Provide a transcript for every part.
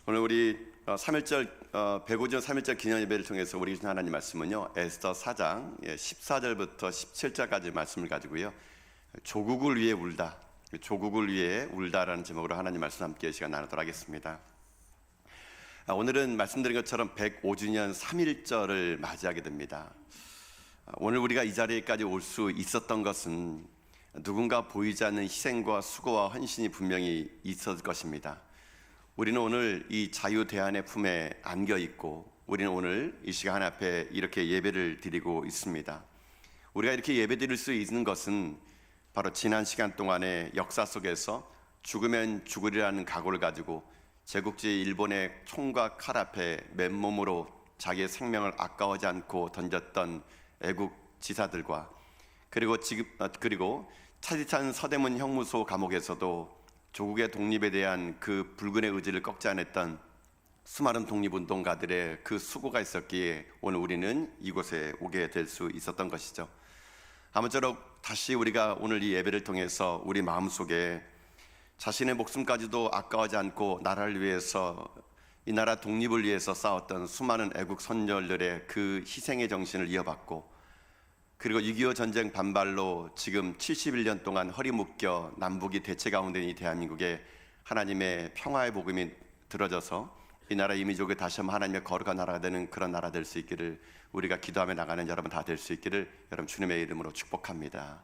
오늘 우리 3.1절 105주 3.1절 기념 예배를 통해서 우리 주신 하나님 말씀은요, 에스더 4장 14절부터 17절까지 말씀을 가지고요, 조국을 위해 울다, 조국을 위해 울다라는 제목으로 하나님 말씀 함께 시간 나누도록 하겠습니다. 오늘은 말씀드린 것처럼 105주년 3.1절을 맞이하게 됩니다. 오늘 우리가 이 자리에까지 올 수 있었던 것은 누군가 보이지 않는 희생과 수고와 헌신이 분명히 있었을 것입니다. 우리는 오늘 이 자유대안의 품에 안겨있고, 우리는 오늘 이 시간 앞에 이렇게 예배를 드리고 있습니다. 우리가 이렇게 예배 드릴 수 있는 것은 바로 지난 시간 동안의 역사 속에서 죽으면 죽으리라는 각오를 가지고 제국주의 일본의 총과 칼 앞에 맨몸으로 자기의 생명을 아까워하지 않고 던졌던 애국 지사들과, 그리고 차디찬 서대문 형무소 감옥에서도 조국의 독립에 대한 그 불근의 의지를 꺾지 않았던 수많은 독립운동가들의 그 수고가 있었기에 오늘 우리는 이곳에 오게 될 수 있었던 것이죠. 아무쪼록 다시 우리가 오늘 이 예배를 통해서 우리 마음속에 자신의 목숨까지도 아까워하지 않고 나라를 위해서, 이 나라 독립을 위해서 싸웠던 수많은 애국 선열들의 그 희생의 정신을 이어받고, 그리고 6.25 전쟁 반발로 지금 71년 동안 허리 묶여 남북이 대치 가운데 있는 이 대한민국에 하나님의 평화의 복음이 들어져서 이 나라 이민족이 다시 한번 하나님의 거룩한 나라가 되는 그런 나라 될 수 있기를, 우리가 기도하며 나가는 여러분 다 될 수 있기를 여러분 주님의 이름으로 축복합니다.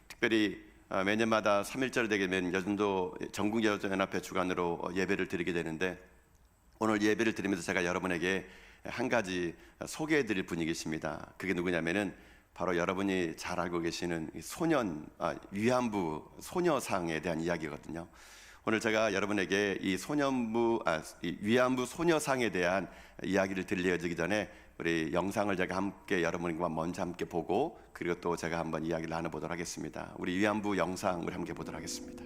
특별히 매년마다 3.1절 되게 되면 여전도 전국여자연합회 주관으로 예배를 드리게 되는데, 오늘 예배를 드리면서 제가 여러분에게 한 가지 소개해 드릴 분이 계십니다. 그게 누구냐면은 바로 여러분이 잘 알고 계시는 위안부 소녀상에 대한 이야기거든요. 오늘 제가 여러분에게 이 위안부 소녀상에 대한 이야기를 들려드리기 전에 우리 영상을 제가 함께 여러분과 먼저 함께 보고, 그리고 또 제가 한번 이야기를 나눠보도록 하겠습니다. 우리 위안부 영상을 함께 보도록 하겠습니다.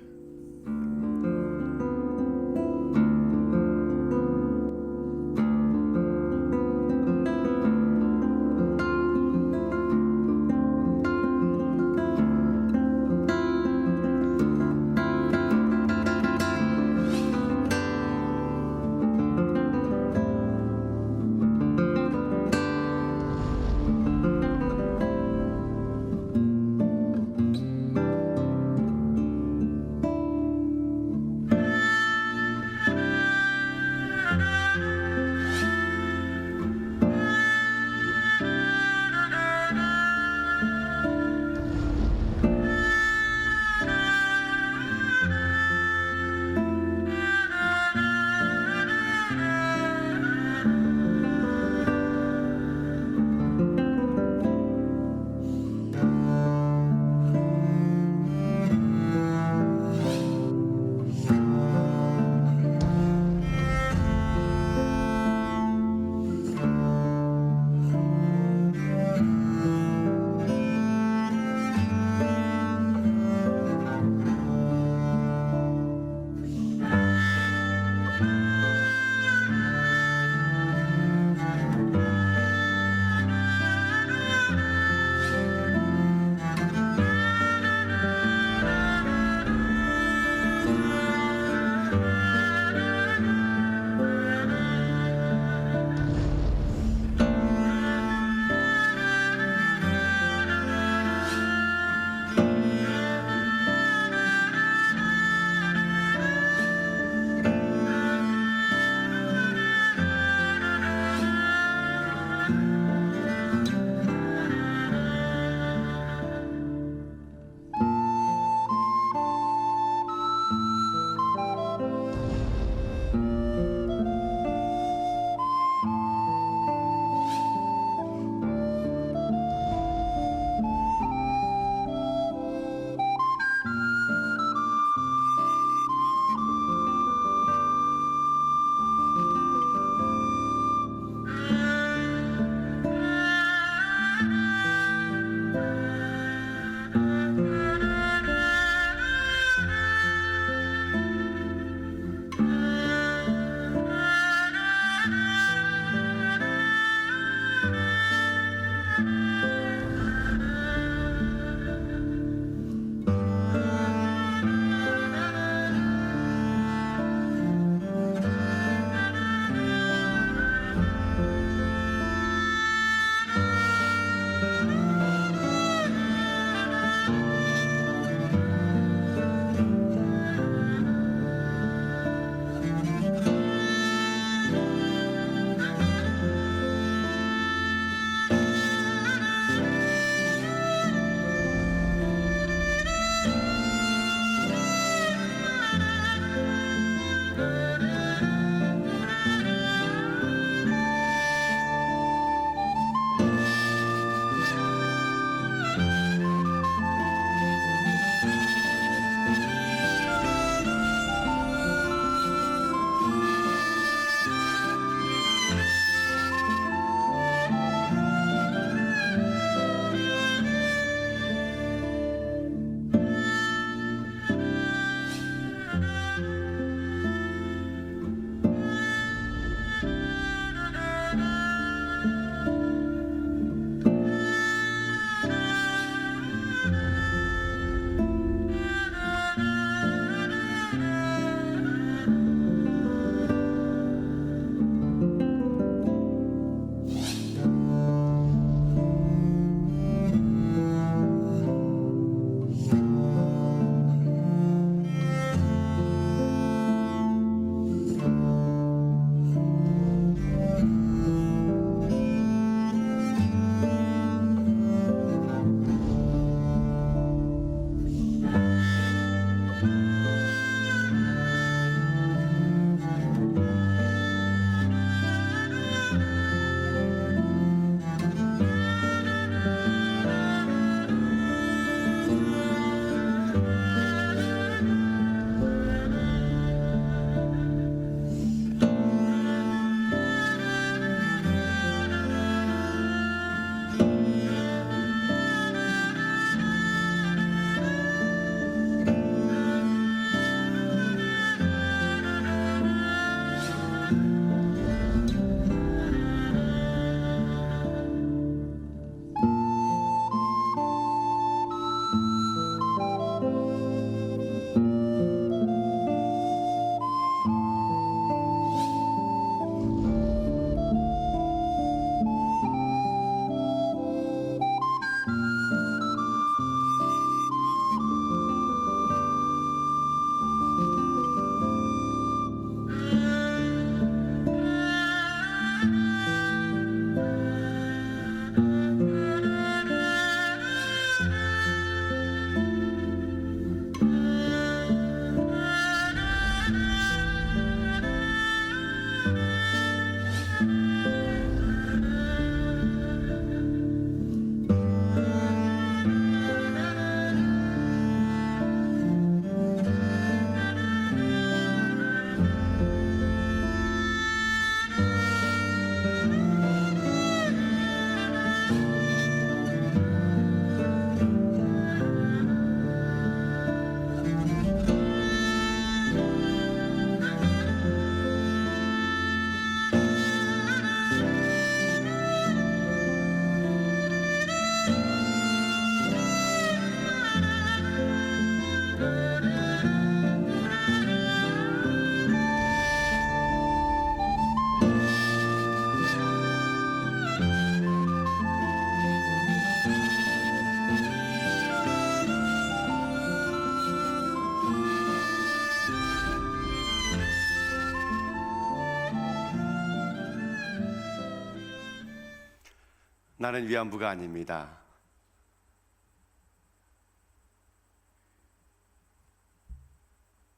나는 위안부가 아닙니다.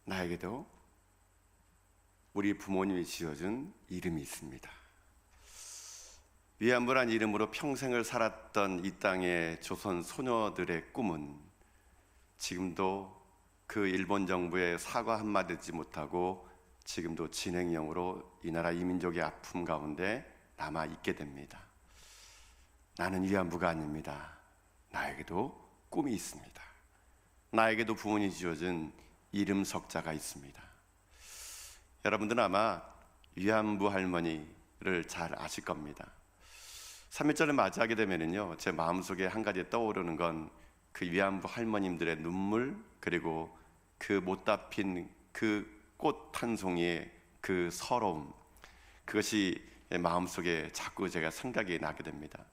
나에게도 우리 부모님이 지어준 이름이 있습니다. 위안부란 이름으로 평생을 살았던 이 땅의 조선 소녀들의 꿈은 지금도 그 일본 정부의 사과 한마디 듣지 못하고 지금도 진행형으로 이 나라 이민족의 아픔 가운데 남아 있게 됩니다. 나는 위안부가 아닙니다. 나에게도 꿈이 있습니다. 나에게도 부모님이 지어준 이름 석자가 있습니다. 여러분들은 아마 위안부 할머니를 잘 아실 겁니다. 3.1절을 맞이하게 되면은요, 제 마음속에 한 가지 떠오르는 건 그 위안부 할머님들의 눈물, 그리고 그 못다 핀 그 꽃 한 송이의 그 서러움, 그것이 마음속에 자꾸 제가 생각이 나게 됩니다.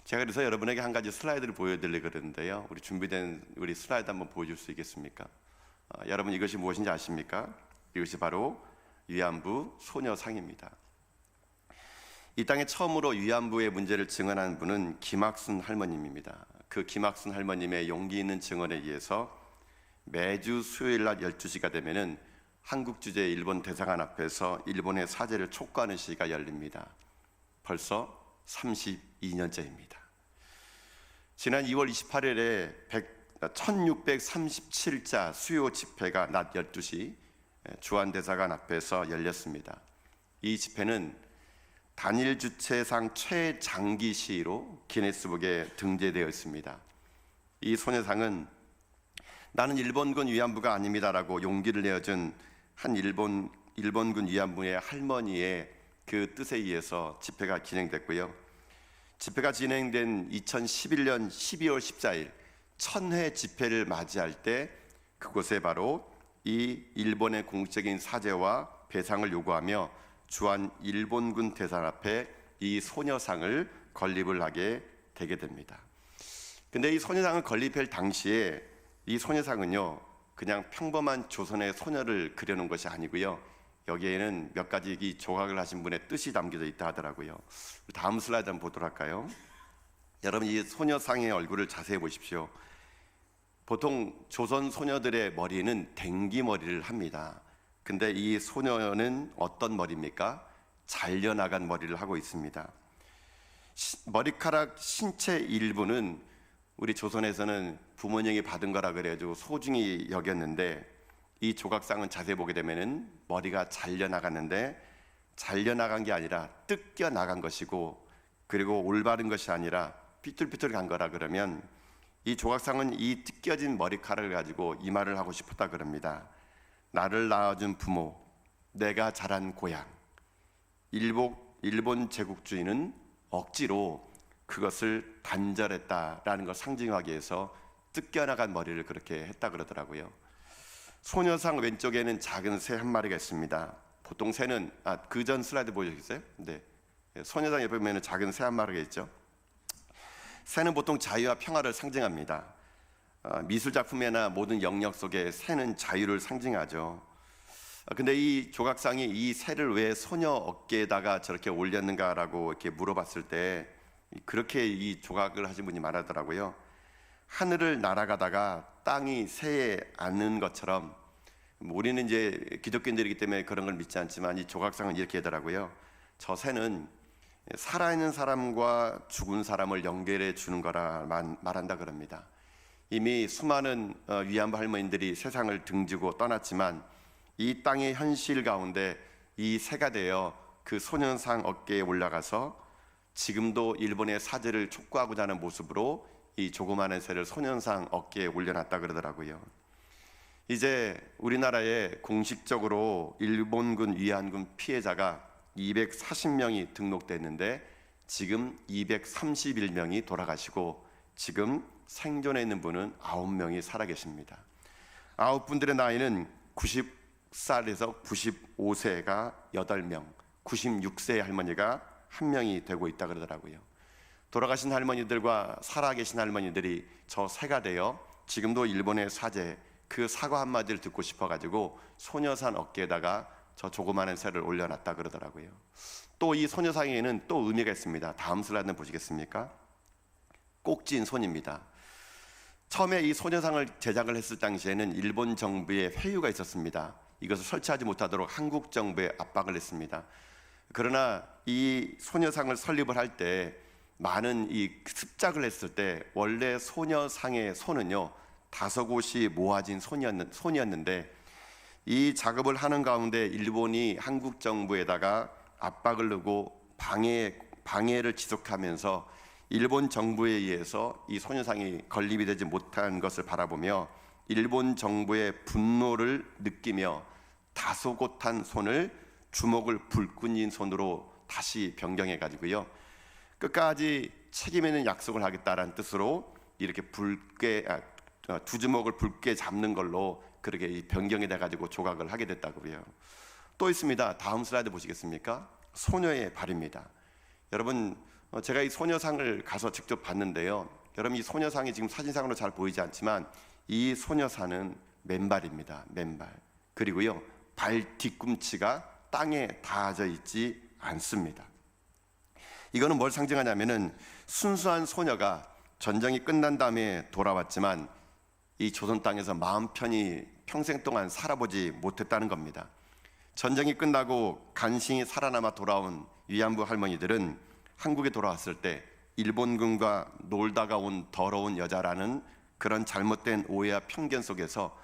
제가 그래서 여러분에게 한 가지 슬라이드를 보여드리려고 그러는데요, 우리 준비된 우리 슬라이드 한번 보여줄 수 있겠습니까? 여러분 이것이 무엇인지 아십니까? 이것이 바로 위안부 소녀상입니다. 이 땅에 처음으로 위안부의 문제를 증언한 분은 김학순 할머님입니다. 그 김학순 할머님의 용기 있는 증언에 의해서 매주 수요일 낮 12시가 되면은 한국 주재 일본 대사관 앞에서 일본의 사죄를 촉구하는 시위가 열립니다. 벌써 32년째입니다. 지난 2월 28일에 1637자 수요 집회가 낮 12시 주한대사관 앞에서 열렸습니다. 이 집회는 단일 주최상 최장기 시위로 기네스북에 등재되어 있습니다. 이 소녀상은 나는 일본군 위안부가 아닙니다라고 용기를 내어준 한 일본군 위안부의 할머니의 그 뜻에 의해서 집회가 진행됐고요. 집회가 진행된 2011년 12월 14일 천회 집회를 맞이할 때 그곳에 바로 이 일본의 공식적인 사죄와 배상을 요구하며 주한 일본군 대사관 앞에 이 소녀상을 건립을 하게 되게 됩니다. 근데 이 소녀상을 건립할 당시에 이 소녀상은요, 그냥 평범한 조선의 소녀를 그려놓은 것이 아니고요, 여기에는 몇 가지 이 조각을 하신 분의 뜻이 담겨져 있다 하더라고요. 다음 슬라이드 한번 보도록 할까요? 여러분 이 소녀상의 얼굴을 자세히 보십시오. 보통 조선 소녀들의 머리는 댕기머리를 합니다. 근데 이 소녀는 어떤 머리입니까? 잘려나간 머리를 하고 있습니다. 머리카락 신체 일부는 우리 조선에서는 부모님이 받은 거라 그래가지고 소중히 여겼는데, 이 조각상은 자세히 보게 되면은 머리가 잘려나갔는데 잘려나간 게 아니라 뜯겨나간 것이고, 그리고 올바른 것이 아니라 삐뚤삐뚤 간 거라 그러면 이 조각상은 이 뜯겨진 머리카락을 가지고 이 말을 하고 싶었다 그럽니다. 나를 낳아준 부모, 내가 자란 고향, 일본 제국주의는 억지로 그것을 단절했다라는 걸 상징하기 위해서 뜯겨나간 머리를 그렇게 했다 그러더라고요. 소녀상 왼쪽에는 작은 새 한 마리가 있습니다. 보통 새는 그 전 슬라이드 보여주겠어요? 네. 소녀상 옆에 보면 작은 새 한 마리가 있죠. 새는 보통 자유와 평화를 상징합니다. 미술 작품이나 모든 영역 속에 새는 자유를 상징하죠. 근데 이 조각상이 이 새를 왜 소녀 어깨에다가 저렇게 올렸는가라고 이렇게 물어봤을 때 그렇게 이 조각을 하신 분이 말하더라고요. 하늘을 날아가다가 땅이 새에 앉는 것처럼, 우리는 이제 기독교인들이기 때문에 그런 걸 믿지 않지만 이 조각상은 이렇게 하더라고요. 저 새는 살아있는 사람과 죽은 사람을 연결해 주는 거라 말한다 그럽니다. 이미 수많은 위안부 할머니들이 세상을 등지고 떠났지만 이 땅의 현실 가운데 이 새가 되어 그 소녀상 어깨에 올라가서 지금도 일본의 사죄를 촉구하고자 하는 모습으로 이 조그마한 새를 소녀상 어깨에 올려놨다 그러더라고요. 이제 우리나라에 공식적으로 일본군 위안군 피해자가 240명이 등록됐는데 지금 231명이 돌아가시고 지금 생존해 있는 분은 9명이 살아계십니다. 9분들의 나이는 90살에서 95세가 8명, 96세의 할머니가 1명이 되고 있다 그러더라고요. 돌아가신 할머니들과 살아계신 할머니들이 저 새가 되어 지금도 일본의 사죄, 그 사과 한마디를 듣고 싶어가지고 소녀산 어깨에다가 저 조그마한 새를 올려놨다 그러더라고요. 또 이 소녀상에는 또 의미가 있습니다. 다음 슬라이드 보시겠습니까? 꼭지인 손입니다. 처음에 이 소녀상을 제작을 했을 당시에는 일본 정부의 회유가 있었습니다. 이것을 설치하지 못하도록 한국 정부에 압박을 했습니다. 그러나 이 소녀상을 설립을 할 때 많은 이 습작을 했을 때 원래 소녀상의 손은요 5곳이 모아진 손이었는데 이 작업을 하는 가운데 일본이 한국 정부에다가 압박을 넣고 방해를 지속하면서 일본 정부에 의해서 이 소녀상이 건립이 되지 못한 것을 바라보며 일본 정부의 분노를 느끼며 다소곳한 손을 주먹을 불끈인 손으로 다시 변경해 가지고요 끝까지 책임 있는 약속을 하겠다라는 뜻으로 이렇게 두 주먹을 붉게 잡는 걸로 그렇게 변경이 돼 가지고 조각을 하게 됐다고요. 또 있습니다. 다음 슬라이드 보시겠습니까? 소녀의 발입니다. 여러분 제가 이 소녀상을 가서 직접 봤는데요. 여러분 이 소녀상이 지금 사진상으로 잘 보이지 않지만 이 소녀상은 맨발입니다. 맨발. 그리고요 발 뒤꿈치가 땅에 닿아져 있지 않습니다. 이거는 뭘 상징하냐면은 순수한 소녀가 전쟁이 끝난 다음에 돌아왔지만 이 조선 땅에서 마음 편히 평생 동안 살아보지 못했다는 겁니다. 전쟁이 끝나고 간신히 살아남아 돌아온 위안부 할머니들은 한국에 돌아왔을 때 일본군과 놀다가 온 더러운 여자라는 그런 잘못된 오해와 편견 속에서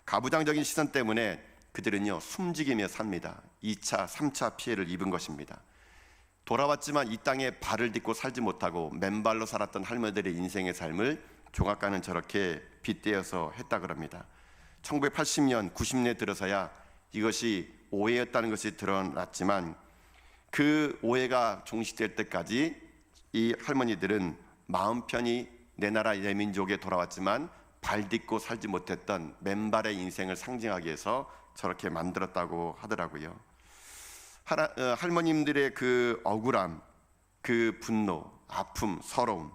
가부장적인 시선 때문에 그들은요 숨지기며 삽니다. 2차, 3차 피해를 입은 것입니다. 돌아왔지만 이 땅에 발을 딛고 살지 못하고 맨발로 살았던 할머니들의 인생의 삶을 조각가는 저렇게 빗대어서 했다 그럽니다. 1980년, 90년에 들어서야 이것이 오해였다는 것이 드러났지만 그 오해가 종식될 때까지 이 할머니들은 마음 편히 내 나라 내 민족에 돌아왔지만 발 딛고 살지 못했던 맨발의 인생을 상징하기 위해서 저렇게 만들었다고 하더라고요. 할머님들의 그 억울함, 그 분노, 아픔, 서러움,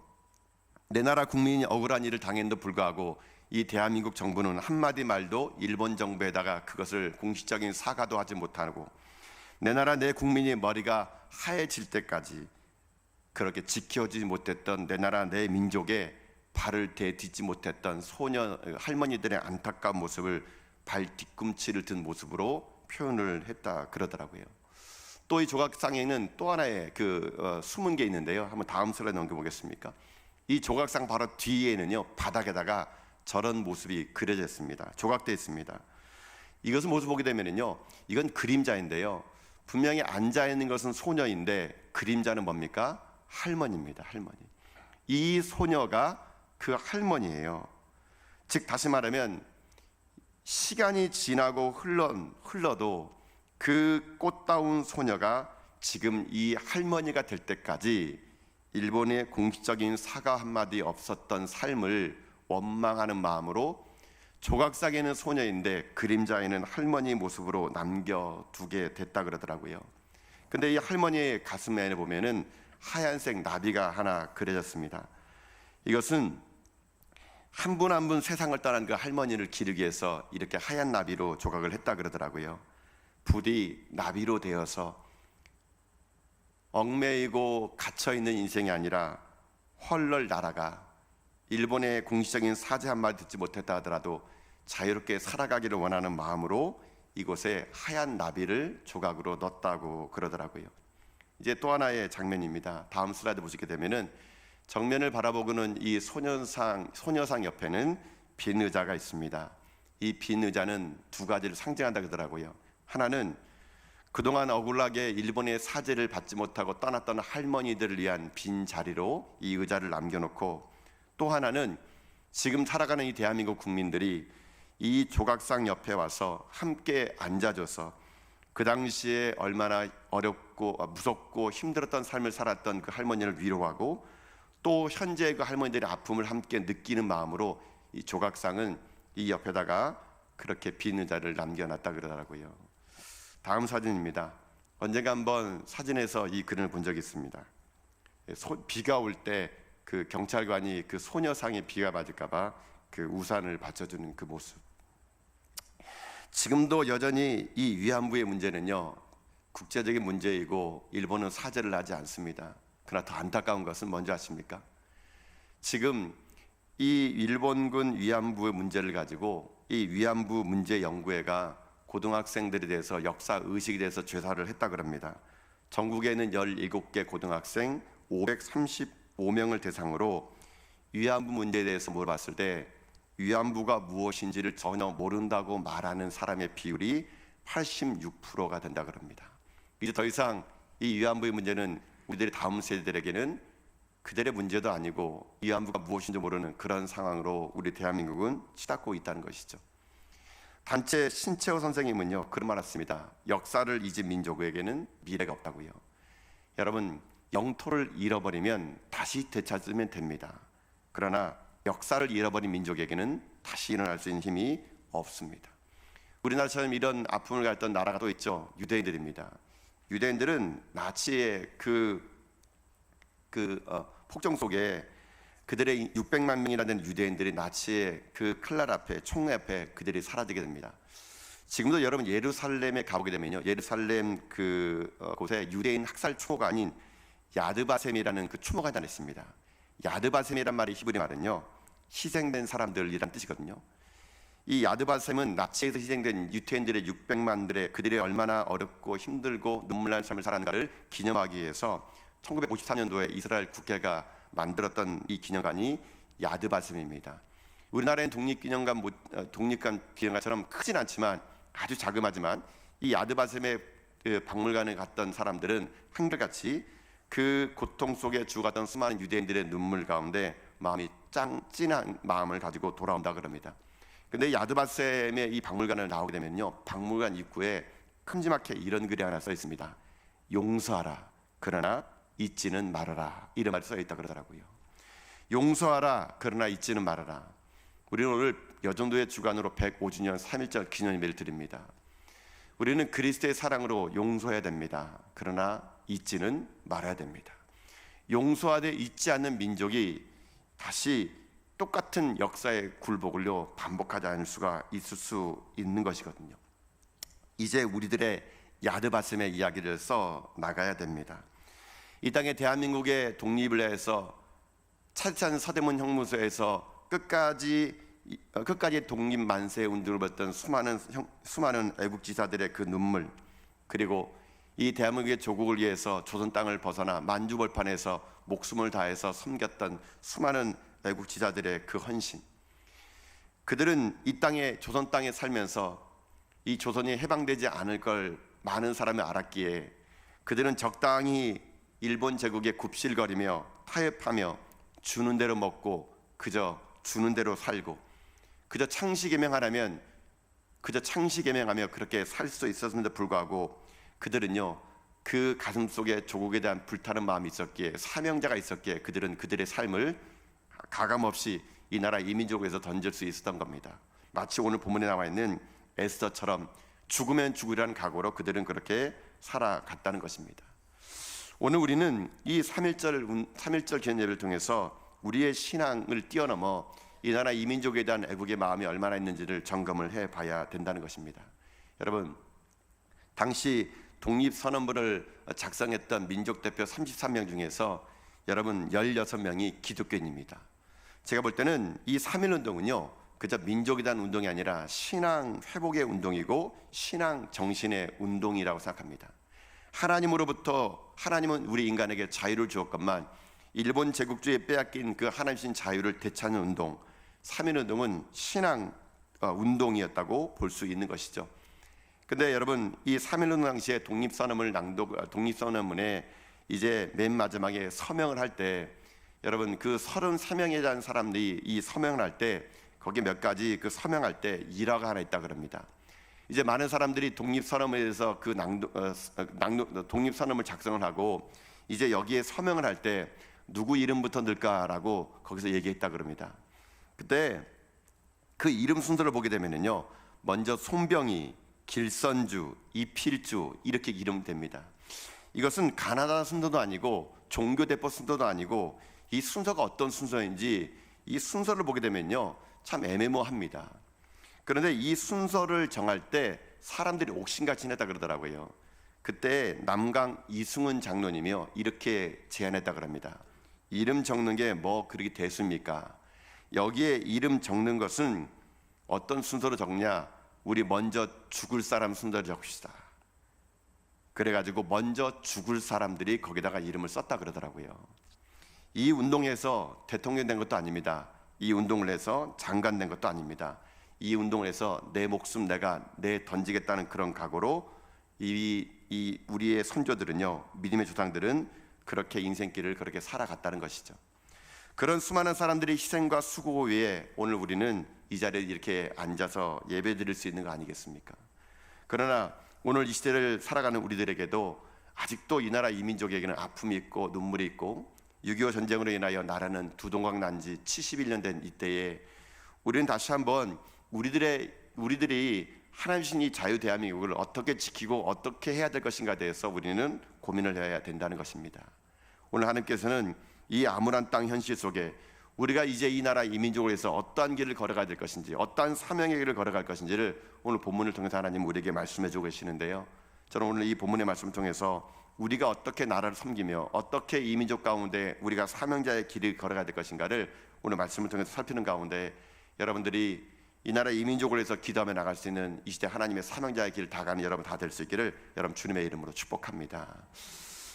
내 나라 국민이 억울한 일을 당했는데도 불구하고 이 대한민국 정부는 한마디 말도 일본 정부에다가 그것을 공식적인 사과도 하지 못하고 내 나라 내 국민의 머리가 하얘질 때까지 그렇게 지켜주지 못했던 내 나라 내 민족에 발을 대딛지 못했던 소녀 할머니들의 안타까운 모습을 발 뒤꿈치를 든 모습으로 표현을 했다 그러더라고요. 또 이 조각상에는 또 하나의 숨은 게 있는데요. 한번 다음 슬라이드 넘겨보겠습니까? 이 조각상 바로 뒤에는요 바닥에다가 저런 모습이 그려져 있습니다. 조각되어 있습니다. 이것을 모습 보게 되면은요 이건 그림자인데요. 분명히 앉아 있는 것은 소녀인데 그림자는 뭡니까? 할머니입니다. 할머니. 이 소녀가 그 할머니예요. 즉 다시 말하면 시간이 지나고 흘러도 그 꽃다운 소녀가 지금 이 할머니가 될 때까지 일본의 공식적인 사과 한마디 없었던 삶을 원망하는 마음으로 조각상에는 소녀인데 그림자에는 할머니 모습으로 남겨두게 됐다 그러더라고요. 근데 이 할머니의 가슴에 보면은 하얀색 나비가 하나 그려졌습니다. 이것은 한 분 한 분 세상을 떠난 그 할머니를 기르기 위해서 이렇게 하얀 나비로 조각을 했다 그러더라고요. 부디 나비로 되어서 얽매이고 갇혀있는 인생이 아니라 헐럴 날아가 일본의 공식적인 사죄 한마디 듣지 못했다 하더라도 자유롭게 살아가기를 원하는 마음으로 이곳에 하얀 나비를 조각으로 넣었다고 그러더라고요. 이제 또 하나의 장면입니다. 다음 슬라이드 보시게 되면은 정면을 바라보고는 이 소녀상 옆에는 빈 의자가 있습니다. 이 빈 의자는 두 가지를 상징한다 그러더라고요. 하나는 그동안 억울하게 일본의 사죄를 받지 못하고 떠났던 할머니들을 위한 빈 자리로 이 의자를 남겨놓고 또 하나는 지금 살아가는 이 대한민국 국민들이 이 조각상 옆에 와서 함께 앉아줘서 그 당시에 얼마나 어렵고 무섭고 힘들었던 삶을 살았던 그 할머니를 위로하고 또 현재 그 할머니들의 아픔을 함께 느끼는 마음으로 이 조각상은 이 옆에다가 그렇게 빈 의자를 남겨놨다 그러더라고요. 다음 사진입니다. 언젠가 한번 사진에서 이 그림을 본 적이 있습니다. 비가 올 때 그 경찰관이 그 소녀상에 비가 맞을까봐 그 우산을 받쳐주는 그 모습. 지금도 여전히 이 위안부의 문제는요, 국제적인 문제이고 일본은 사죄를 하지 않습니다. 그러나 더 안타까운 것은 뭔지 아십니까? 지금 이 일본군 위안부의 문제를 가지고 이 위안부 문제 연구회가 고등학생들에 대해서 역사 의식에 대해서 조사를 했다 그럽니다. 전국에 있는 17개 고등학생 535명을 대상으로 위안부 문제에 대해서 물어봤을 때 위안부가 무엇인지를 전혀 모른다고 말하는 사람의 비율이 86%가 된다 그럽니다. 이제 더 이상 이 위안부의 문제는 우리들의 다음 세대들에게는 그들의 문제도 아니고 위안부가 무엇인지 모르는 그런 상황으로 우리 대한민국은 치닫고 있다는 것이죠. 단체 신채호 선생님은요 그런 말 했습니다. 역사를 잊은 민족에게는 미래가 없다고요. 여러분, 영토를 잃어버리면 다시 되찾으면 됩니다. 그러나 역사를 잃어버린 민족에게는 다시 일어날 수 있는 힘이 없습니다. 우리나라처럼 이런 아픔을 갖던 나라가 또 있죠. 유대인들입니다. 유대인들은 나치의 폭정 속에 그들의 600만 명이라는 유대인들이 나치의 그 칼날 앞에, 총 앞에 그들이 사라지게 됩니다. 지금도 여러분 예루살렘에 가보게 되면요, 예루살렘 곳에 유대인 학살 추모가 아닌 야드바셈이라는 그 추모관이 있습니다. 야드바셈이란 말이 히브리 말은요, 희생된 사람들이란 뜻이거든요. 이 야드바셈은 나치에서 희생된 유태인들의 600만들의 그들이 얼마나 어렵고 힘들고 눈물 나는 삶을 살았는가를 기념하기 위해서 1953년도에 이스라엘 국회가 만들었던 이 기념관이 야드바셈입니다. 우리나라의 독립기념관처럼 크진 않지만 아주 자그마지만 이 야드바셈의 박물관에 갔던 사람들은 한결같이 그 고통 속에 죽었던 수많은 유대인들의 눈물 가운데 마음이 찐한 마음을 가지고 돌아온다 그럽니다. 근데 야드바셈의 이 박물관을 나오게 되면요, 박물관 입구에 큼지막하게 이런 글이 하나 써 있습니다. 용서하라, 그러나 잊지는 말아라. 이런 말이 써 있다 그러더라고요. 용서하라, 그러나 잊지는 말아라. 우리는 오늘 여정도의 주간으로 105주년 3.1절 기념 예배를 드립니다. 우리는 그리스도의 사랑으로 용서해야 됩니다. 그러나 잊지는 말아야 됩니다. 용서하되 잊지 않는 민족이 다시 똑같은 역사의 굴복을요 반복하지 않을 수가 있을 수 있는 것이거든요. 이제 우리들의 야드바셈의 이야기를 써 나가야 됩니다. 이 땅에 대한민국의 독립을 해서 차디찬 서대문 형무소에서 끝까지 독립 만세 운동을 벌였던 수많은 애국지사들의 그 눈물, 그리고 이 대한민국의 조국을 위해서 조선 땅을 벗어나 만주벌판에서 목숨을 다해서 섬겼던 수많은 애국지사들의 그 헌신, 그들은 이 땅에 조선 땅에 살면서 이 조선이 해방되지 않을 걸 많은 사람이 알았기에 그들은 적당히 일본 제국에 굽실거리며 타협하며 주는 대로 먹고 그저 주는 대로 살고 그저 창시개명하라면 그저 창시개명하며 그렇게 살 수 있었음에도 불구하고 그들은요 그 가슴 속에 조국에 대한 불타는 마음이 있었기에, 사명자가 있었기에 그들은 그들의 삶을 가감없이 이 나라 이민족에서 던질 수 있었던 겁니다. 마치 오늘 본문에 나와 있는 에스더처럼 죽으면 죽으리라는 각오로 그들은 그렇게 살아갔다는 것입니다. 오늘 우리는 이 3.1절 기념 예배를 통해서 우리의 신앙을 뛰어넘어 이 나라 이민족에 대한 애국의 마음이 얼마나 있는지를 점검을 해봐야 된다는 것입니다. 여러분, 당시 독립선언문을 작성했던 민족대표 33명 중에서 여러분 16명이 기독교인입니다. 제가 볼 때는 이 3.1운동은요 그저 민족에 대한 운동이 아니라 신앙 회복의 운동이고 신앙 정신의 운동이라고 생각합니다. 하나님은 우리 인간에게 자유를 주었건만 일본 제국주의에 빼앗긴 그 하나님신 자유를 되찾는 운동, 3.1운동은 신앙 운동이었다고 볼 수 있는 것이죠. 근데 여러분, 이 3.1운동 당시에 독립선언문에 이제 맨 마지막에 서명을 할 때, 여러분 그 33명에 대한 사람들이 이 서명을 할 때 거기 몇 가지 그 서명할 때 일화가 하나 있다 그럽니다. 이제 많은 사람들이 독립선언에 대해서 독립선언을 작성을 하고 이제 여기에 서명을 할 때 누구 이름부터 넣을까라고 거기서 얘기했다 그럽니다. 그때 그 이름 순서를 보게 되면요, 먼저 송병희, 길선주, 이필주 이렇게 이름 됩니다. 이것은 가나다 순서도 아니고 종교대표 순서도 아니고 이 순서가 어떤 순서인지 이 순서를 보게 되면요 참 애매모호합니다. 그런데 이 순서를 정할 때 사람들이 옥신같이 했다 그러더라고요. 그때 남강 이승훈 장로님이요 이렇게 제안했다 그럽니다. 이름 적는 게 뭐 그렇게 대수입니까? 여기에 이름 적는 것은 어떤 순서로 적냐? 우리 먼저 죽을 사람 순서를 적읍시다. 그래가지고 먼저 죽을 사람들이 거기다가 이름을 썼다 그러더라고요. 이 운동에서 대통령 된 것도 아닙니다. 이 운동을 해서 장관 된 것도 아닙니다. 이 운동을 해서 내 목숨 내가 던지겠다는 그런 각오로 이 우리의 선조들은요, 믿음의 조상들은 그렇게 인생길을 그렇게 살아갔다는 것이죠. 그런 수많은 사람들의 희생과 수고 위에 오늘 우리는 이 자리에 이렇게 앉아서 예배 드릴 수 있는 거 아니겠습니까? 그러나 오늘 이 시대를 살아가는 우리들에게도 아직도 이 나라 이 민족에게는 아픔이 있고 눈물이 있고 6.25 전쟁으로 인하여 나라는 두동강 난 지 71년 된 이때에 우리는 다시 한번 우리들이 하나님 주신 이 자유 대한민국을 어떻게 지키고 어떻게 해야 될 것인가에 대해서 우리는 고민을 해야 된다는 것입니다. 오늘 하나님께서는 이 암울한 땅 현실 속에 우리가 이제 이 나라 이 민족을 위해서 어떠한 길을 걸어가야 될 것인지 어떠한 사명의 길을 걸어갈 것인지를 오늘 본문을 통해서 하나님 우리에게 말씀해 주고 계시는데요, 저는 오늘 이 본문의 말씀을 통해서 우리가 어떻게 나라를 섬기며 어떻게 이 민족 가운데 우리가 사명자의 길을 걸어가야 될 것인가를 오늘 말씀을 통해서 살피는 가운데 여러분들이 이 나라 이 민족을 위해서 기도하며 나갈 수 있는 이 시대 하나님의 사명자의 길을 다 가는 여러분 다 될 수 있기를 여러분 주님의 이름으로 축복합니다.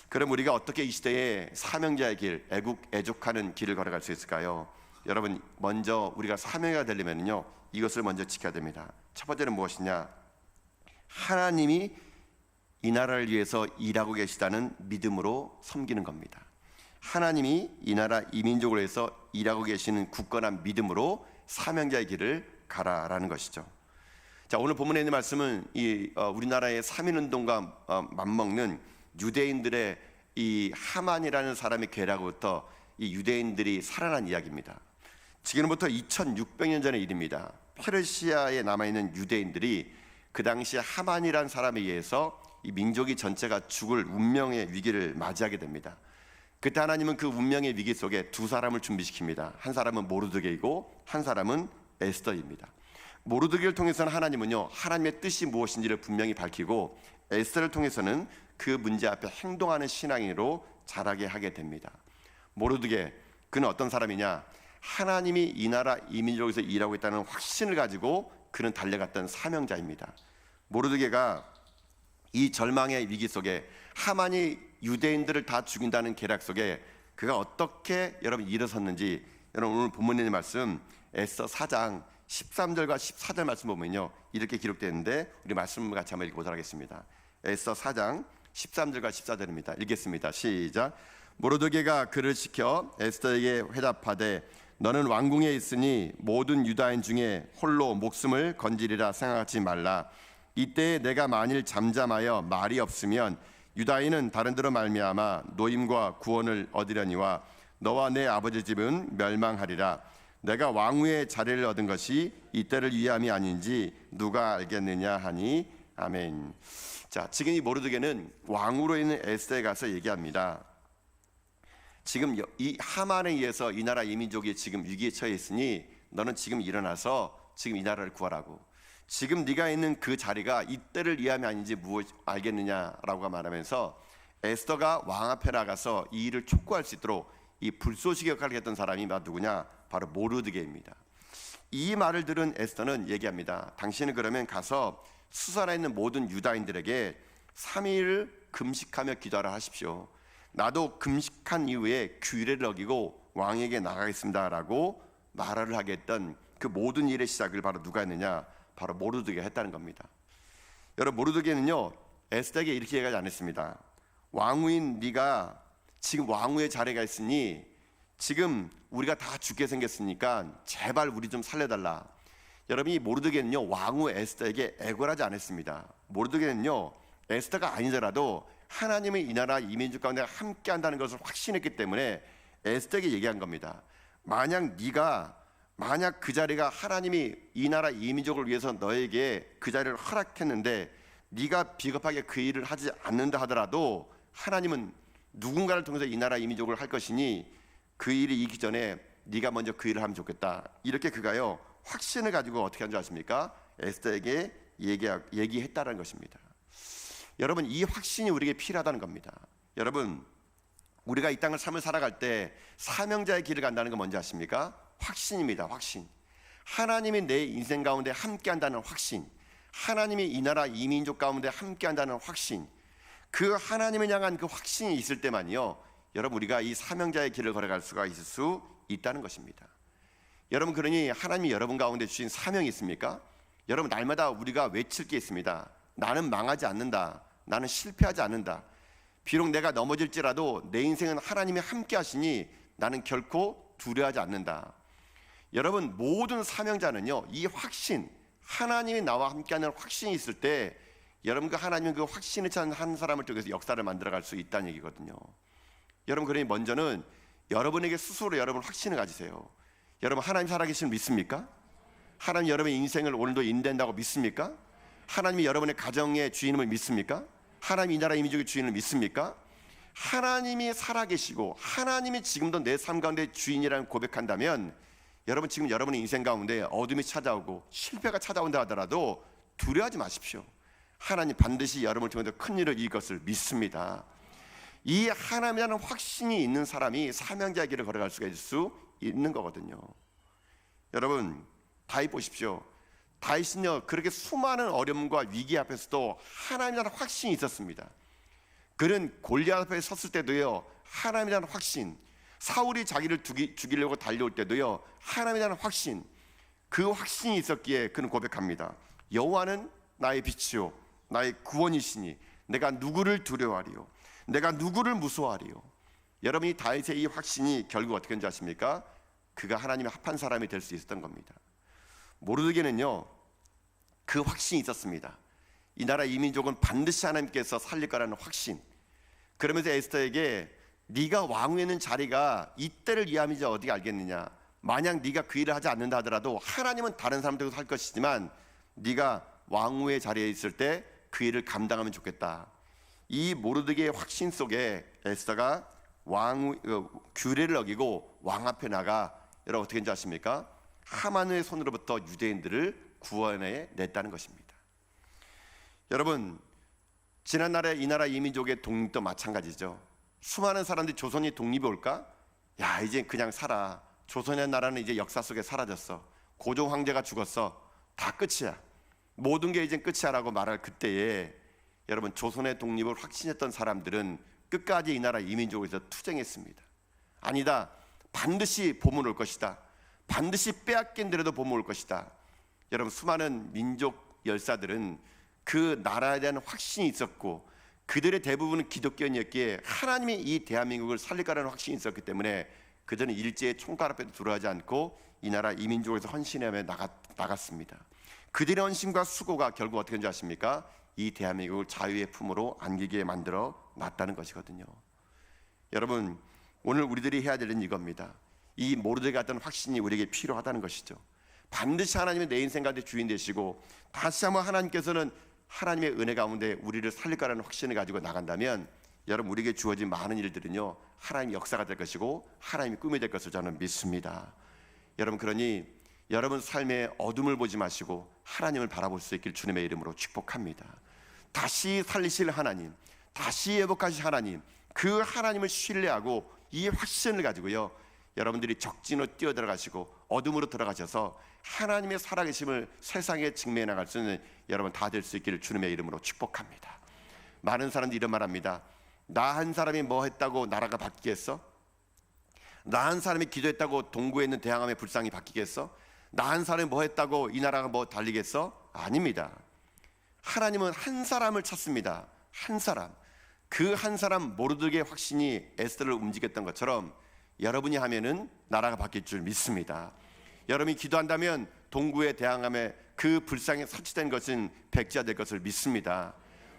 그럼 우리가 어떻게 이 시대에 사명자의 길, 애족하는 길을 걸어갈 수 있을까요? 여러분 먼저 우리가 사명자가 되려면요 이것을 먼저 지켜야 됩니다. 첫 번째는 무엇이냐? 하나님이 이 나라를 위해서 일하고 계시다는 믿음으로 섬기는 겁니다. 하나님이 이 나라 이 민족을 위해서 일하고 계시는 굳건한 믿음으로 사명자의 길을 가라라는 것이죠. 자, 오늘 본문에 있는 말씀은 우리나라의 3.1운동과 맞먹는 유대인들의 이 하만이라는 사람의 괴락으로부터 이 유대인들이 살아난 이야기입니다. 지금부터 2600년 전의 일입니다. 페르시아에 남아있는 유대인들이 그 당시 하만이라는 사람에 의해서 이 민족이 전체가 죽을 운명의 위기를 맞이하게 됩니다. 그때 하나님은 그 운명의 위기 속에 두 사람을 준비시킵니다. 한 사람은 모르드게이고 한 사람은 에스더입니다. 모르드게를 통해서는 하나님은요 하나님의 뜻이 무엇인지를 분명히 밝히고 에스더를 통해서는 그 문제 앞에 행동하는 신앙인으로 자라게 하게 됩니다. 모르드게, 그는 어떤 사람이냐? 하나님이 이 나라 이 민족에서 일하고 있다는 확신을 가지고 그는 달려갔던 사명자입니다. 모르드게가 이 절망의 위기 속에 하만이 유대인들을 다 죽인다는 계략 속에 그가 어떻게 여러분 일어섰는지 여러분 오늘 본문에 있는 말씀 에스더 4장 13절과 14절 말씀 보면요 이렇게 기록되어 있는데 우리 말씀을 같이 한번 읽어보도록 하겠습니다. 에스더 4장 13절과 14절입니다. 읽겠습니다. 시작. 모르드게가 그를 시켜 에스더에게 회답하되 너는 왕궁에 있으니 모든 유다인 중에 홀로 목숨을 건지리라 생각하지 말라. 이때 내가 만일 잠잠하여 말이 없으면 유다인은 다른 데로 말미암아 노임과 구원을 얻으려니와 너와 내 아버지 집은 멸망하리라. 내가 왕후의 자리를 얻은 것이 이때를 위함이 아닌지 누가 알겠느냐 하니 아멘. 자, 지금 이 모르드게는 왕으로 있는 에스더에 가서 얘기합니다. 지금 이 하만에 의해서 이 나라 이 민족이 지금 위기에 처해 있으니 너는 지금 일어나서 지금 이 나라를 구하라고. 지금 네가 있는 그 자리가 이때를 위함이 아닌지 무엇 알겠느냐라고 말하면서 에스더가 왕 앞에 나가서 이 일을 촉구할 수 있도록 이 불쏘시개 역할을 했던 사람이 누구냐? 바로 모르드게입니다. 이 말을 들은 에스더는 얘기합니다. 당신은 그러면 가서 수살에 있는 모든 유다인들에게 3일 금식하며 기도하라 하십시오. 나도 금식한 이후에 규례를 어기고 왕에게 나가겠습니다라고 말을 하게 했던 그 모든 일의 시작을 바로 누가 했느냐? 바로 모르드게가 했다는 겁니다. 여러분 모르드게는요 에스더에게 이렇게 얘기하지 않았습니다. 왕후인 네가 지금 왕후의 자리가 있으니 지금 우리가 다 죽게 생겼으니까 제발 우리 좀 살려달라. 여러분 이 모르드게는요 왕후 에스더에게 애걸하지 않았습니다. 모르드게는요 에스더가 아니더라도 하나님의 이 나라 이 민족 가운데 함께 한다는 것을 확신했기 때문에 에스더에게 얘기한 겁니다. 만약 그 자리가 하나님이 이 나라 이 민족을 위해서 너에게 그 자리를 허락했는데 네가 비겁하게 그 일을 하지 않는다 하더라도 하나님은 누군가를 통해서 이 나라 이 민족을 할 것이니 그 일이 있기 전에 네가 먼저 그 일을 하면 좋겠다. 이렇게 그가요 확신을 가지고 어떻게 한 줄 아십니까? 에스더에게 얘기했다는 것입니다. 여러분, 이 확신이 우리에게 필요하다는 겁니다. 여러분, 우리가 이 땅을 삶을 살아갈 때 사명자의 길을 간다는 건 뭔지 아십니까? 확신입니다. 확신. 하나님이 내 인생 가운데 함께 한다는 확신, 하나님이 이 나라 이 민족 가운데 함께 한다는 확신, 그 하나님을 향한 그 확신이 있을 때만요, 여러분, 우리가 이 사명자의 길을 걸어갈 수가 있을 수 있다는 것입니다. 여러분, 그러니 하나님이 여러분 가운데 주신 사명이 있습니까? 여러분, 날마다 우리가 외칠 게 있습니다. 나는 망하지 않는다. 나는 실패하지 않는다. 비록 내가 넘어질지라도 내 인생은 하나님이 함께 하시니 나는 결코 두려워하지 않는다. 여러분, 모든 사명자는요, 이 확신, 하나님이 나와 함께하는 확신이 있을 때 여러분, 그 하나님은 그 확신을 찾는 한 사람을 통해서 역사를 만들어갈 수 있다는 얘기거든요. 여러분, 그러니 먼저는 여러분에게 스스로 여러분 확신을 가지세요. 여러분, 하나님 살아계심을 믿습니까? 하나님 여러분의 인생을 오늘도 인도한다고 믿습니까? 하나님이 여러분의 가정의 주인임을 믿습니까? 하나님이 이 나라 이 민족의 주인을 믿습니까? 하나님이 살아계시고 하나님이 지금도 내 삶 가운데 주인이라는 고백한다면, 여러분, 지금 여러분의 인생 가운데 어둠이 찾아오고 실패가 찾아온다 하더라도 두려워하지 마십시오. 하나님 반드시 여러분을 통해서 큰 일을 이룰 것을 믿습니다. 이 하나님이라는 확신이 있는 사람이 사명자의 길을 걸어갈 수가 있을 수 있는 거거든요. 여러분, 다윗 보십시오. 다윗은요, 그렇게 수많은 어려움과 위기 앞에서도 하나님이라는 확신이 있었습니다. 그는 골리앗 앞에 섰을 때도요, 하나님이라는 확신, 사울이 자기를 죽이려고 달려올 때도요, 하나님이라는 확신, 그 확신이 있었기에 그는 고백합니다. 여호와는 나의 빛이요 나의 구원이시니 내가 누구를 두려워하리요, 내가 누구를 무서워하리요. 여러분이 다윗의 이 확신이 결국 어떻게 된지 아십니까? 그가 하나님의 합한 사람이 될 수 있었던 겁니다. 모르드게는요, 그 확신이 있었습니다. 이 나라 이 민족은 반드시 하나님께서 살릴 거라는 확신. 그러면서 에스더에게 네가 왕위에 있는 자리가 이때를 위함이지 어디 알겠느냐, 만약 네가 그 일을 하지 않는다 하더라도 하나님은 다른 사람들도 할 것이지만 네가 왕후의 자리에 있을 때 그 일을 감당하면 좋겠다. 이 모르드게의 확신 속에 에스더가 규례를 어기고 왕 앞에 나가, 여러분 어떻게 했는지 아십니까? 하만의 손으로부터 유대인들을 구원해 냈다는 것입니다. 여러분, 지난날에 이 나라 이 민족의 독립도 마찬가지죠. 수많은 사람들이 조선이 독립이 올까? 야, 이제 그냥 살아. 조선의 나라는 이제 역사 속에 사라졌어. 고종 황제가 죽었어. 다 끝이야. 모든 게 이제 끝이야 라고 말할 그때에 여러분, 조선의 독립을 확신했던 사람들은 끝까지 이 나라 이 민족에서 투쟁했습니다. 아니다, 반드시 봄은 올 것이다. 반드시 빼앗긴더라도 봄은 올 것이다. 여러분, 수많은 민족 열사들은 그 나라에 대한 확신이 있었고 그들의 대부분은 기독교인이었기에 하나님이 이 대한민국을 살릴 거라는 확신이 있었기 때문에 그들은 일제의 총칼 앞에도 두려워하지 않고 이 나라 이 민족에서 헌신하며 나갔습니다. 그들의 헌신과 수고가 결국 어떻게 된지 아십니까? 이 대한민국을 자유의 품으로 안기게 만들어 놨다는 것이거든요. 여러분, 오늘 우리들이 해야 될 일은 이겁니다. 이 모르드게 같은 확신이 우리에게 필요하다는 것이죠. 반드시 하나님이 내 인생 가운데 주인 되시고 다시 한번 하나님께서는 하나님의 은혜 가운데 우리를 살릴 거라는 확신을 가지고 나간다면, 여러분, 우리에게 주어진 많은 일들은요, 하나님의 역사가 될 것이고 하나님의 꿈이 될 것을 저는 믿습니다. 여러분, 그러니 여러분 삶의 어둠을 보지 마시고 하나님을 바라볼 수 있길 주님의 이름으로 축복합니다. 다시 살리실 하나님, 다시 회복하실 하나님, 그 하나님을 신뢰하고 이 확신을 가지고요, 여러분들이 적진으로 뛰어들어가시고 어둠으로 들어가셔서 하나님의 살아계심을 세상에 증명해 나갈 수 있는 여러분 다 될 수 있기를 주님의 이름으로 축복합니다. 많은 사람들이 이런 말합니다. 나 한 사람이 뭐 했다고 나라가 바뀌겠어? 나 한 사람이 기도했다고 동구에 있는 대항암의 불상이 바뀌겠어? 나 한 사람이 뭐 했다고 이 나라가 뭐 달리겠어? 아닙니다. 하나님은 한 사람을 찾습니다. 한 사람. 그 한 사람 모르드게의 확신이 에스더를 움직였던 것처럼 여러분이 하면은 나라가 바뀔 줄 믿습니다. 여러분이 기도한다면 동구의 대항암에 그 불상에 설치된 것은 백지화 될 것을 믿습니다.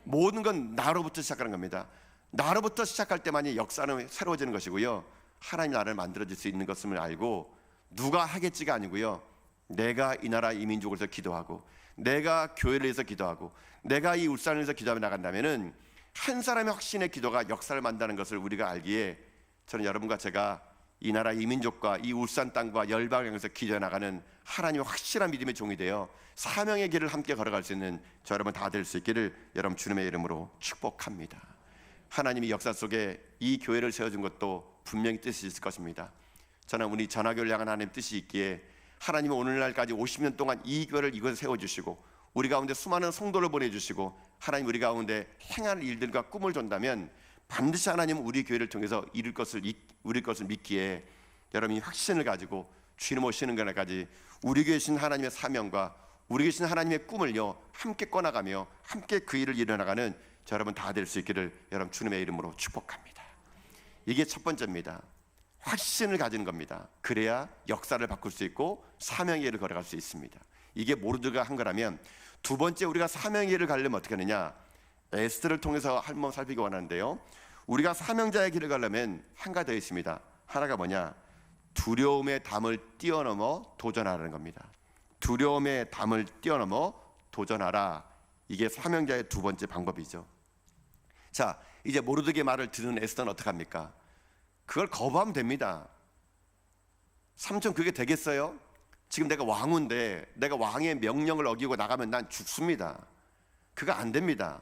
모든 건 나로부터 시작하는 겁니다. 나로부터 시작할 때만이 역사는 새로워지는 것이고요, 하나님 나라를 만들어질 수 있는 것을 알고 누가 하겠지가 아니고요, 내가 이 나라 이 민족을 위해서 기도하고 내가 교회를 위해서 기도하고 내가 이 울산을 위해서 기도하며 나간다면은 한 사람의 확신의 기도가 역사를 만드는 것을 우리가 알기에 저는 여러분과 제가 이 나라 이 민족과 이 울산 땅과 열방을 향해서 기도해 나가는 하나님의 확실한 믿음의 종이 되어 사명의 길을 함께 걸어갈 수 있는 저 여러분 다 될 수 있기를 여러분 주님의 이름으로 축복합니다. 하나님이 역사 속에 이 교회를 세워준 것도 분명히 뜻이 있을 것입니다. 저는 우리 전화교회를 향한 하나님의 뜻이 있기에 하나님은 오늘날까지 50년 동안 이 교회를 이곳에 세워주시고 우리 가운데 수많은 성도를 보내주시고 하나님 우리 가운데 행할 일들과 꿈을 준다면 반드시 하나님은 우리 교회를 통해서 이룰 것을 믿기에 여러분이 확신을 가지고 주님 오시는 그날까지 우리 교회에 계신 하나님의 사명과 우리 계신 하나님의 꿈을요 함께 꺼나가며 함께 그 일을 이뤄나가는 저 여러분 다 될 수 있기를 여러분 주님의 이름으로 축복합니다. 이게 첫 번째입니다. 확신을 가지는 겁니다. 그래야 역사를 바꿀 수 있고 사명의 길을 걸어갈 수 있습니다. 이게 모르드가 한 거라면 두 번째 우리가 사명의 길을 가려면 어떻게 하느냐, 에스더를 통해서 한번 살피기 원하는데요, 우리가 사명자의 길을 가려면 한 가지 더 있습니다. 하나가 뭐냐, 두려움의 담을 뛰어넘어 도전하라는 겁니다. 두려움의 담을 뛰어넘어 도전하라. 이게 사명자의 두 번째 방법이죠. 자, 이제 모르드게의 말을 듣는 에스더는 어떡합니까? 그걸 거부하면 됩니다. 삼촌 그게 되겠어요? 지금 내가 왕인데 내가 왕의 명령을 어기고 나가면 난 죽습니다. 그거 안 됩니다.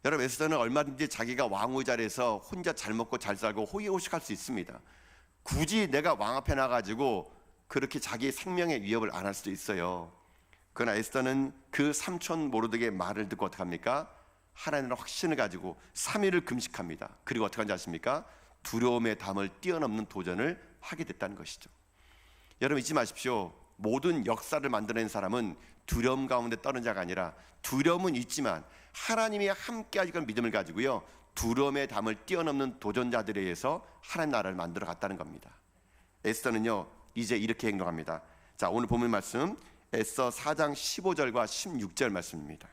여러분, 에스더는 얼마든지 자기가 왕의 자리에서 혼자 잘 먹고 잘 살고 호의호식할 수 있습니다. 굳이 내가 왕 앞에 나가지고 그렇게 자기 생명의 위협을 안 할 수도 있어요. 그러나 에스더는 그 삼촌 모르드게의 말을 듣고 어떻게 합니까? 하나님의 확신을 가지고 3일을 금식합니다. 그리고 어떻게 하는지 아십니까? 두려움의 담을 뛰어넘는 도전을 하게 됐다는 것이죠. 여러분 잊지 마십시오. 모든 역사를 만들어낸 사람은 두려움 가운데 떠는 자가 아니라, 두려움은 있지만 하나님이 함께 하시는 믿음을 가지고요, 두려움의 담을 뛰어넘는 도전자들에 의해서 하나님 나라를 만들어 갔다는 겁니다. 에스더는요 이제 이렇게 행동합니다. 자, 오늘 본문 말씀 에스더 4장 15절과 16절 말씀입니다.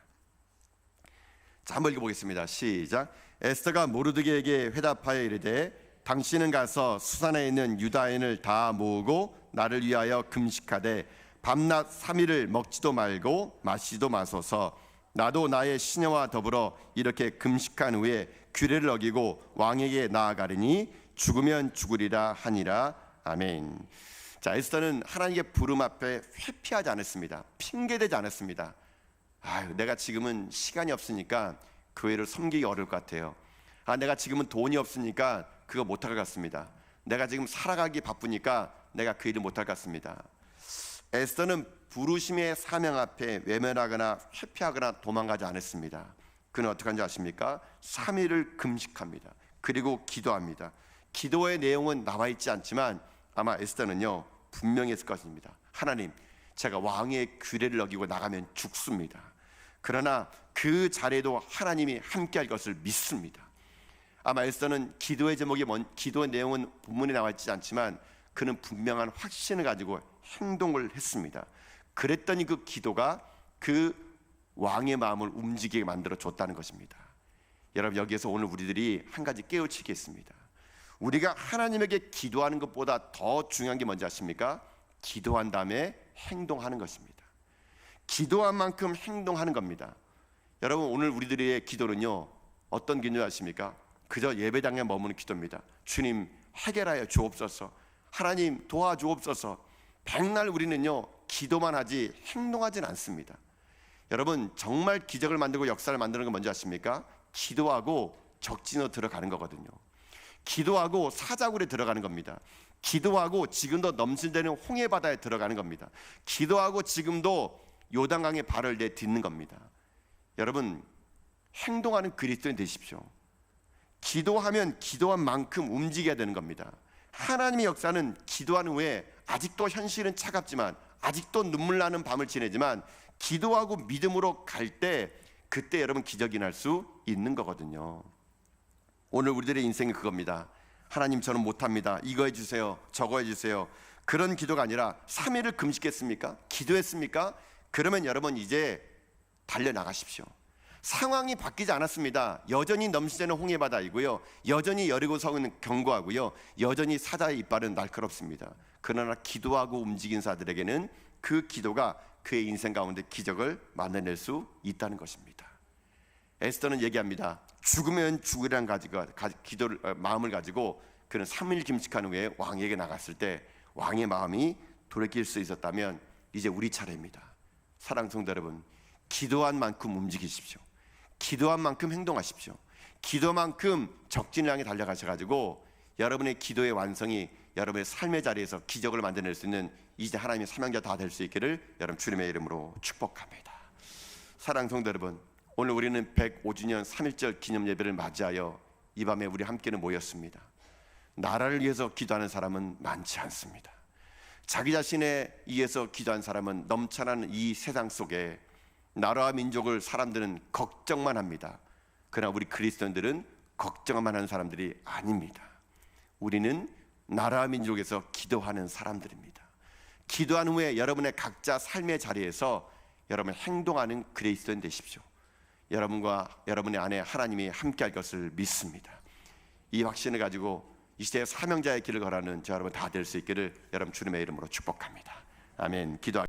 자, 한번 읽어보겠습니다. 시작. 에스더가 모르드게에게 회답하여 이르되 당신은 가서 수산에 있는 유다인을 다 모으고 나를 위하여 금식하되 밤낮 3일을 먹지도 말고 마시지도 마소서. 나도 나의 시녀와 더불어 이렇게 금식한 후에 규례를 어기고 왕에게 나아가리니 죽으면 죽으리라 하니라. 아멘. 자, 에스더는 하나님의 부름 앞에 회피하지 않았습니다. 핑계대지 않았습니다. 아유, 내가 지금은 시간이 없으니까 교회를 섬기기 어려울 것 같아요. 내가 지금은 돈이 없으니까 그거 못할 것 같습니다. 내가 지금 살아가기 바쁘니까 내가 그 일을 못할 것 같습니다. 에스더는 부르심의 사명 앞에 외면하거나 회피하거나 도망가지 않았습니다. 그는 어떻게 하는지 아십니까? 3일을 금식합니다. 그리고 기도합니다. 기도의 내용은 나와 있지 않지만 아마 에스더는요 분명히 했을 것입니다. 하나님, 제가 왕의 규례를 어기고 나가면 죽습니다. 그러나 그 자리에도 하나님이 함께할 것을 믿습니다. 아마 에스더는 기도의 제목이 기도의 내용은 본문에 나와 있지 않지만 그는 분명한 확신을 가지고 행동을 했습니다. 그랬더니 그 기도가 그 왕의 마음을 움직이게 만들어 줬다는 것입니다. 여러분, 여기에서 오늘 우리들이 한 가지 깨우치겠습니다. 우리가 하나님에게 기도하는 것보다 더 중요한 게 뭔지 아십니까? 기도한 다음에 행동하는 것입니다. 기도한 만큼 행동하는 겁니다. 여러분, 오늘 우리들의 기도는요 어떤 기도 아십니까? 그저 예배당에 머무는 기도입니다. 주님 해결하여 주옵소서, 하나님 도와주옵소서. 백날 우리는요 기도만 하지 행동하진 않습니다. 여러분, 정말 기적을 만들고 역사를 만드는 건 뭔지 아십니까? 기도하고 적진으로 들어가는 거거든요. 기도하고 사자굴에 들어가는 겁니다. 기도하고 지금도 넘실대는 홍해 바다에 들어가는 겁니다. 기도하고 지금도 요단강에 발을 내딛는 겁니다. 여러분, 행동하는 그리스도인 되십시오. 기도하면 기도한 만큼 움직여야 되는 겁니다. 하나님의 역사는 기도한 후에 아직도 현실은 차갑지만, 아직도 눈물 나는 밤을 지내지만 기도하고 믿음으로 갈 때 그때 여러분 기적이 날 수 있는 거거든요. 오늘 우리들의 인생이 그겁니다. 하나님, 저는 못합니다. 이거 해주세요, 저거 해주세요. 그런 기도가 아니라 3일을 금식했습니까? 기도했습니까? 그러면 여러분 이제 달려나가십시오. 상황이 바뀌지 않았습니다. 여전히 넘치는 홍해바다이고요, 여전히 여리고성은 견고하고요, 여전히 사자의 이빨은 날카롭습니다. 그러나 기도하고 움직인 자들에게는 그 기도가 그의 인생 가운데 기적을 만들어낼 수 있다는 것입니다. 에스더는 얘기합니다. 죽으면 죽으라는 기도를 마음을 가지고 그는 3일 김식한 후에 왕에게 나갔을 때 왕의 마음이 돌이킬 수 있었다면 이제 우리 차례입니다. 사랑하는 성도 여러분, 기도한 만큼 움직이십시오. 기도한 만큼 행동하십시오. 기도만큼 적진을 향해 달려가셔가지고 여러분의 기도의 완성이 여러분의 삶의 자리에서 기적을 만들어낼 수 있는 이제 하나님의 사명자 다 될 수 있기를 여러분 주님의 이름으로 축복합니다. 사랑하는 성도 여러분, 오늘 우리는 105주년 3.1절 기념 예배를 맞이하여 이 밤에 우리 함께는 모였습니다. 나라를 위해서 기도하는 사람은 많지 않습니다. 자기 자신에 의해서 기도한 사람은 넘쳐나는 이 세상 속에 나라와 민족을 사람들은 걱정만 합니다. 그러나 우리 그리스도인들은 걱정만 하는 사람들이 아닙니다. 우리는 나라와 민족에서 기도하는 사람들입니다. 기도한 후에 여러분의 각자 삶의 자리에서 여러분 행동하는 그리스도인 되십시오. 여러분과 여러분의 안에 하나님이 함께할 것을 믿습니다. 이 확신을 가지고 이 시대의 사명자의 길을 걸어가는 저 여러분 다 될 수 있기를 여러분 주님의 이름으로 축복합니다. 아멘. 기도하겠습니다.